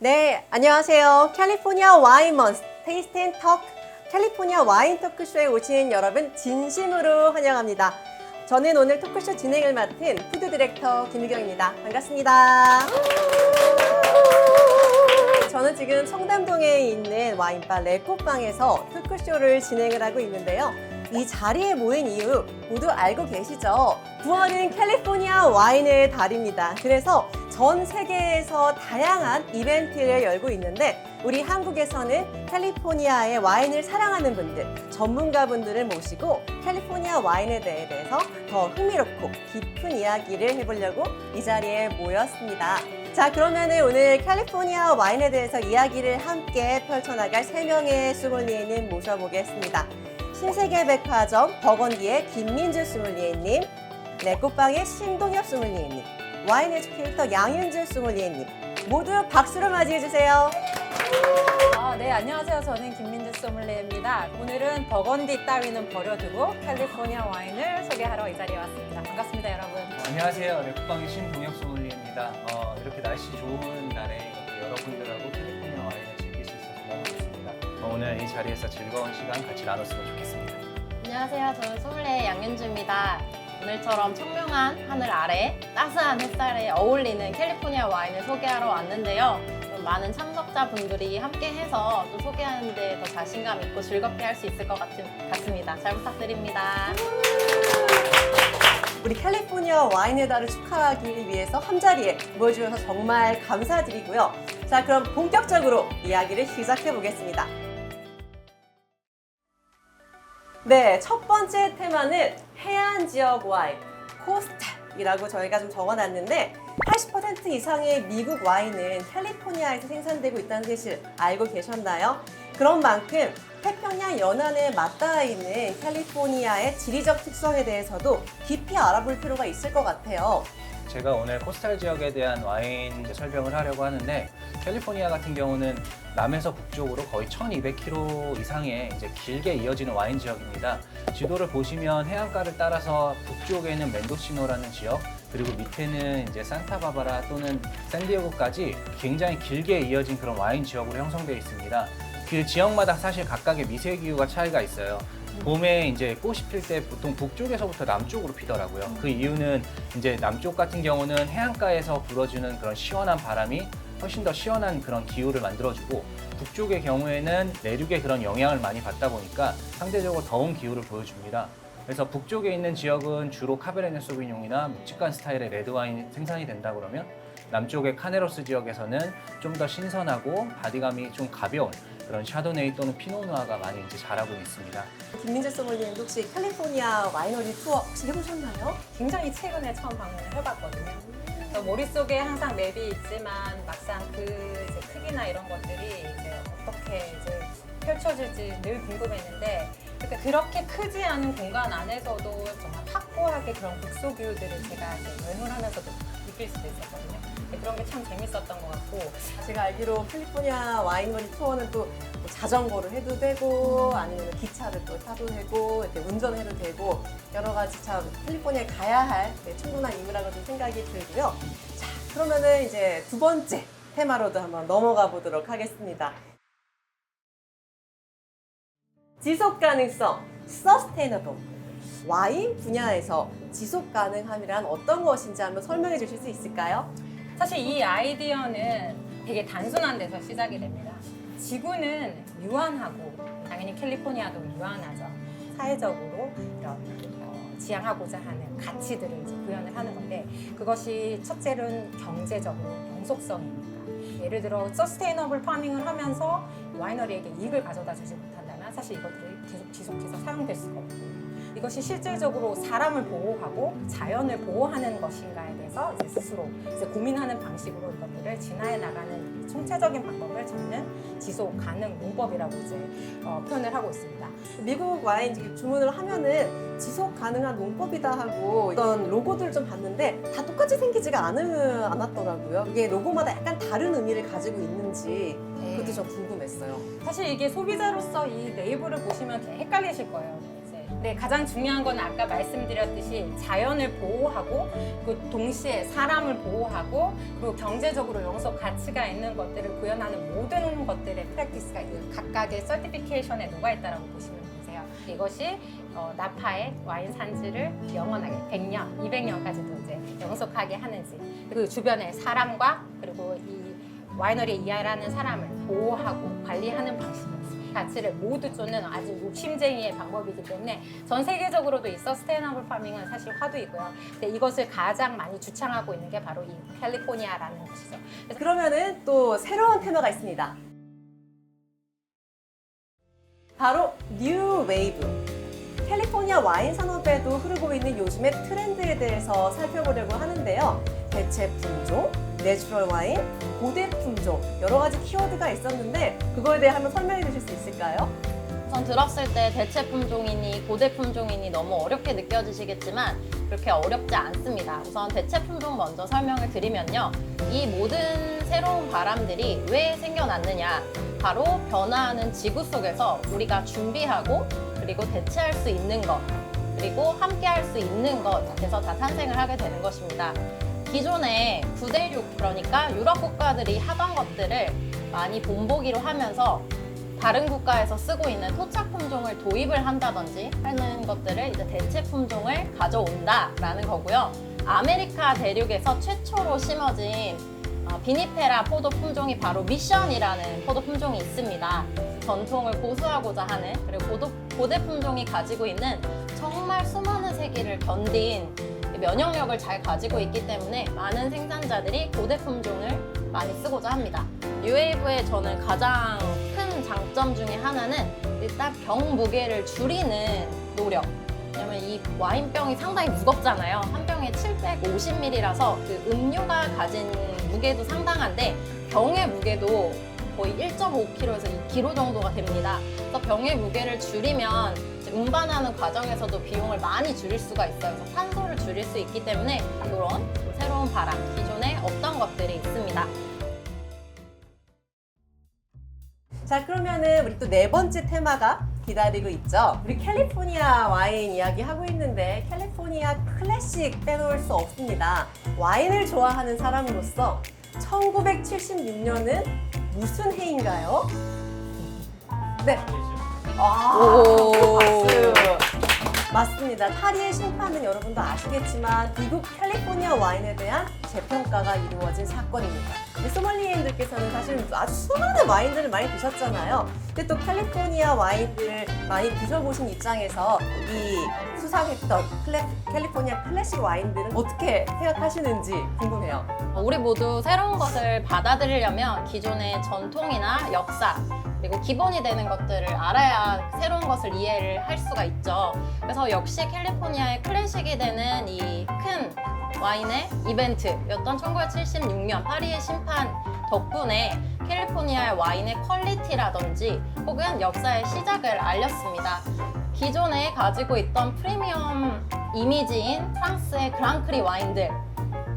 네, 안녕하세요. 캘리포니아 와인 먼스 테이스트 앤 토크 캘리포니아 와인 토크쇼에 오신 여러분 진심으로 환영합니다. 저는 오늘 토크쇼 진행을 맡은 푸드 디렉터 김유경입니다. 반갑습니다. 저는 지금 청담동에 있는 와인바 레꽃방에서 토크쇼를 진행을 하고 있는데요. 이 자리에 모인 이유 모두 알고 계시죠? 9월은 캘리포니아 와인의 달입니다. 그래서 전 세계에서 다양한 이벤트를 열고 있는데 우리 한국에서는 캘리포니아의 와인을 사랑하는 분들, 전문가분들을 모시고 캘리포니아 와인에 대해서 더 흥미롭고 깊은 이야기를 해보려고 이 자리에 모였습니다. 자, 그러면은 오늘 캘리포니아 와인에 대해서 이야기를 함께 펼쳐나갈 3명의 소믈리에님 모셔보겠습니다. 신세계백화점 버건디의 김민주 소믈리에님, 레꽃방의 신동엽 소믈리에님, 와인 에듀케이터 양윤주 소믈리에님 모두 박수로 맞이해주세요. 네, 안녕하세요. 저는 김민주 소믈리에입니다. 오늘은 버건디 따위는 버려두고 캘리포니아 와인을 소개하러 이 자리에 왔습니다. 반갑습니다, 여러분. 안녕하세요. 레코방의 신동엽 소믈리에입니다. 이렇게 날씨 좋은 날에 이렇게 여러분들하고 캘리포니아 와인을 즐길 수 있어서 너무 좋습니다. 오늘 이 자리에서 즐거운 시간 같이 나눴으면 좋겠습니다. 안녕하세요. 저는 소믈리에 양윤주입니다. 오늘처럼 청명한 하늘 아래 따스한 햇살에 어울리는 캘리포니아 와인을 소개하러 왔는데요. 좀 많은 참석자분들이 함께해서 또 소개하는데 더 자신감 있고 즐겁게 할 수 있을 것 같습니다. 잘 부탁드립니다. 우리 캘리포니아 와인의 달을 축하하기 위해서 한자리에 모여주셔서 정말 감사드리고요. 자, 그럼 본격적으로 이야기를 시작해 보겠습니다. 네, 첫 번째 테마는 해안 지역 와인, 코스탈이라고 저희가 좀 적어놨는데 80% 이상의 미국 와인은 캘리포니아에서 생산되고 있다는 사실 알고 계셨나요? 그런 만큼 태평양 연안에 맞닿아 있는 캘리포니아의 지리적 특성에 대해서도 깊이 알아볼 필요가 있을 것 같아요. 제가 오늘 코스탈 지역에 대한 와인 설명을 하려고 하는데 캘리포니아 같은 경우는 남에서 북쪽으로 거의 1200km 이상의 이제 길게 이어지는 와인 지역입니다. 지도를 보시면 해안가를 따라서 북쪽에는 멘도시노라는 지역, 그리고 밑에는 이제 산타바바라 또는 샌디에고까지 굉장히 길게 이어진 그런 와인 지역으로 형성되어 있습니다. 그 지역마다 사실 각각의 미세 기후가 차이가 있어요. 봄에 이제 꽃이 필 때 보통 북쪽에서부터 남쪽으로 피더라고요. 그 이유는 이제 남쪽 같은 경우는 해안가에서 불어주는 그런 시원한 바람이 훨씬 더 시원한 그런 기후를 만들어주고, 북쪽의 경우에는 내륙의 그런 영향을 많이 받다 보니까 상대적으로 더운 기후를 보여줍니다. 그래서 북쪽에 있는 지역은 주로 카베르네 소비뇽이나 묵직한 스타일의 레드와인이 생산이 된다 그러면, 남쪽의 카네로스 지역에서는 좀 더 신선하고 바디감이 좀 가벼운 그런 샤도네이 또는 피노누아가 많이 이제 자라고 있습니다. 김민재 소믈리에님 혹시 캘리포니아 와이너리 투어 혹시 해보셨나요? 굉장히 최근에 처음 방문을 해봤거든요. 그래서 머릿속에 항상 맵이 있지만 막상 그 이제 크기나 이런 것들이 이제 어떻게 이제 펼쳐질지 늘 궁금했는데, 그러니까 그렇게 크지 않은 공간 안에서도 정말 확고하게 그런 국소기후들을 제가 이제 여행을 하면서도 느낄 수도 있었거든요. 그런 게 참 재밌었던 것 같고, 제가 알기로 캘리포니아 와이너리 투어는 또뭐 자전거를 해도 되고 아니면 기차를 또 타도 되고 이렇게 운전해도 되고 여러 가지 참 캘리포니아에 가야 할 충분한 이유라고 좀 생각이 들고요. 자, 그러면은 이제 두 번째 테마로도 한번 넘어가 보도록 하겠습니다. 지속 가능성, sustainable. 와인 분야에서 지속 가능함이란 어떤 것인지 한번 설명해 주실 수 있을까요? 사실 이 아이디어는 되게 단순한 데서 시작이 됩니다. 지구는 유한하고 당연히 캘리포니아도 유한하죠. 사회적으로 이런 지향하고자 하는 가치들을 이제 구현을 하는 건데, 그것이 첫째는 경제적으로 영속성입니다. 예를 들어 서스테이너블 파밍을 하면서 와이너리에게 이익을 가져다 주지 못한다면 사실 이것들이 계속 지속해서 사용될 수가 없고, 이것이 실질적으로 사람을 보호하고 자연을 보호하는 것인가에 대해서 이제 스스로 이제 고민하는 방식으로 이것들을 진화해 나가는 총체적인 방법을 찾는 지속 가능 농법이라고 이제 표현을 하고 있습니다. 미국 와인 주문을 하면은 지속 가능한 농법이다 하고 어떤 로고들을 좀 봤는데 다 똑같이 생기지가 않았더라고요. 이게 로고마다 약간 다른 의미를 가지고 있는지 그것도 좀 궁금했어요. 사실 이게 소비자로서 이 네이버를 보시면 되게 헷갈리실 거예요. 네, 가장 중요한 건 아까 말씀드렸듯이 자연을 보호하고 그 동시에 사람을 보호하고 그리고 경제적으로 영속 가치가 있는 것들을 구현하는 모든 것들의 프랙티스가 각각의 서티피케이션에 녹아있다고 보시면 되세요. 이것이 나파의 와인 산지를 영원하게 100년, 200년까지도 이제 영속하게 하는지 그리고 주변의 사람과 그리고 이 와이너리에 일하는 사람을 보호하고 관리하는 방식이 가치를 모두 쫓는 아주 욕심쟁이의 방법이기 때문에 전 세계적으로도 이 서스테이너블 파밍은 사실 화두이고요. 근데 이것을 가장 많이 주창하고 있는 게 바로 이 캘리포니아라는 곳이죠. 그러면은 또 새로운 테마가 있습니다. 바로 뉴 웨이브. 캘리포니아 와인 산업에도 흐르고 있는 요즘의 트렌드에 대해서 살펴보려고 하는데요. 대체 품종, 내추럴 와인, 고대 품종 여러 가지 키워드가 있었는데 그거에 대해 한번 설명해 주실 수 있을까요? 전 들었을 때 대체 품종이니 고대 품종이니 너무 어렵게 느껴지시겠지만 그렇게 어렵지 않습니다. 우선 대체 품종 먼저 설명을 드리면요. 이 모든 새로운 바람들이 왜 생겨났느냐. 바로 변화하는 지구 속에서 우리가 준비하고 그리고 대체할 수 있는 것 그리고 함께 할 수 있는 것에서 다 탄생을 하게 되는 것입니다. 기존에 9대6 그러니까 유럽 국가들이 하던 것들을 많이 본보기로 하면서 다른 국가에서 쓰고 있는 토착 품종을 도입을 한다든지 하는 것들을 이제 대체 품종을 가져온다라는 거고요. 아메리카 대륙에서 최초로 심어진 비니페라 포도 품종이 바로 미션이라는 포도 품종이 있습니다. 전통을 고수하고자 하는 그리고 고대 품종이 가지고 있는 정말 수많은 세기를 견딘 면역력을 잘 가지고 있기 때문에 많은 생산자들이 고대 품종을 많이 쓰고자 합니다. 뉴웨이브의 저는 가장 큰 장점 중에 하나는 일단 병 무게를 줄이는 노력. 왜냐면 이 와인병이 상당히 무겁잖아요. 한 병에 750ml라서 그 음료가 가진 무게도 상당한데 병의 무게도 거의 1.5kg에서 2kg 정도가 됩니다. 그래서 병의 무게를 줄이면 운반하는 과정에서도 비용을 많이 줄일 수가 있어요. 그래서 탄소를 줄일 수 있기 때문에 이런 새로운 바람, 기존에 없던 것들이 있습니다. 자, 그러면은 우리 또 네 번째 테마가 기다리고 있죠. 우리 캘리포니아 와인 이야기 하고 있는데 캘리포니아 클래식 빼놓을 수 없습니다. 와인을 좋아하는 사람으로서 1976년은 무슨 해인가요? 네. 오. 박수. 맞습니다. 파리의 심판은 여러분도 아시겠지만 미국 캘리포니아 와인에 대한 재평가가 이루어진 사건입니다. 우리 소믈리에님들께서는 사실 아주 수많은 와인들을 많이 드셨잖아요. 근데 또 캘리포니아 와인들을 많이 드셔보신 입장에서 이 수상했던 캘리포니아 클래식 와인들은 어떻게 생각하시는지 궁금해요. 우리 모두 새로운 것을 받아들이려면 기존의 전통이나 역사 그리고 기본이 되는 것들을 알아야 새로운 것을 이해를 할 수가 있죠. 그래서 역시 캘리포니아의 클래식이 되는 이 큰 와인의 이벤트였던 1976년 파리의 심판 덕분에 캘리포니아의 와인의 퀄리티라든지 혹은 역사의 시작을 알렸습니다. 기존에 가지고 있던 프리미엄 이미지인 프랑스의 그랑크리 와인들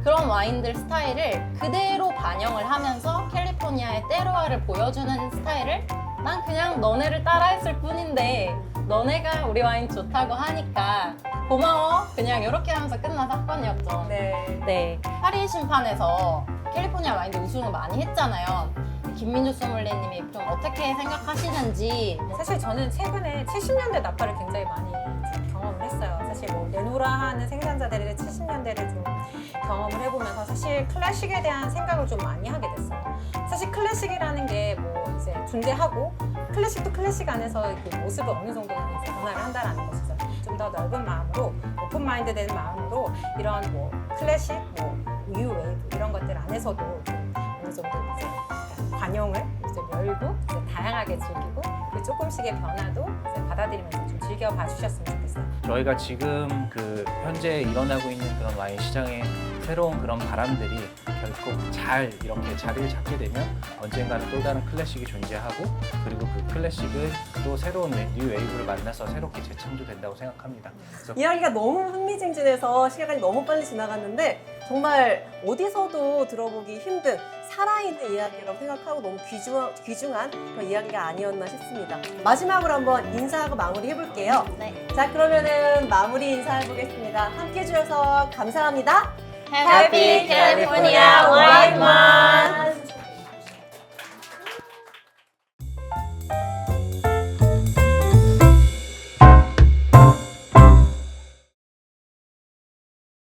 그런 와인들 스타일을 그대로 반영을 하면서 캘리포니아의 때로와를 보여주는 스타일을 난 그냥 너네를 따라했을 뿐인데 너네가 우리 와인 좋다고 하니까 고마워 그냥 이렇게 하면서 끝난 사건이었죠. 네. 파리 심판에서 캘리포니아 와인들 우승을 많이 했잖아요. 김민주 소믈리에님이 좀 어떻게 생각하시는지. 사실 저는 최근에 70년대 나파를 굉장히 많이 경험을 했어요. 사실 뭐 내노라 하는 생산자들의 70년대를 좀 경험을 해보면서 사실 클래식에 대한 생각을 좀 많이 하게 됐어요. 사실 클래식이라는 게 뭐 이제 존재하고 클래식도 클래식 안에서 그 모습을 어느 정도는 이제 변화를 한다라는 것이죠. 좀 더 넓은 마음으로 오픈 마인드 된 마음으로 이런 뭐 클래식, 뭐 뉴 웨이브 이런 것들 안에서도 좀 어느 정도 이제 관용을 이제 열고 이제 다양하게 즐기고 그 조금씩의 변화도 이제 받아들이면서 좀 즐겨봐 주셨으면 좋겠어요. 저희가 지금 그 현재 일어나고 있는 그런 와인 시장의 새로운 그런 바람들이 결국 잘 이렇게 자리를 잡게 되면 언젠가는 또 다른 클래식이 존재하고 그리고 그 클래식은 또 새로운 뉴 웨이브를 만나서 새롭게 재창조된다고 생각합니다. 그래서 이야기가 너무 흥미진진해서 시간이 너무 빨리 지나갔는데 정말 어디서도 들어보기 힘든 살아있는 이야기라고 생각하고 너무 귀중한 그런 이야기가 아니었나 싶습니다. 마지막으로 한번 인사하고 마무리 해볼게요. 네. 자, 그러면은 마무리 인사해보겠습니다. 함께 해주셔서 감사합니다. Happy California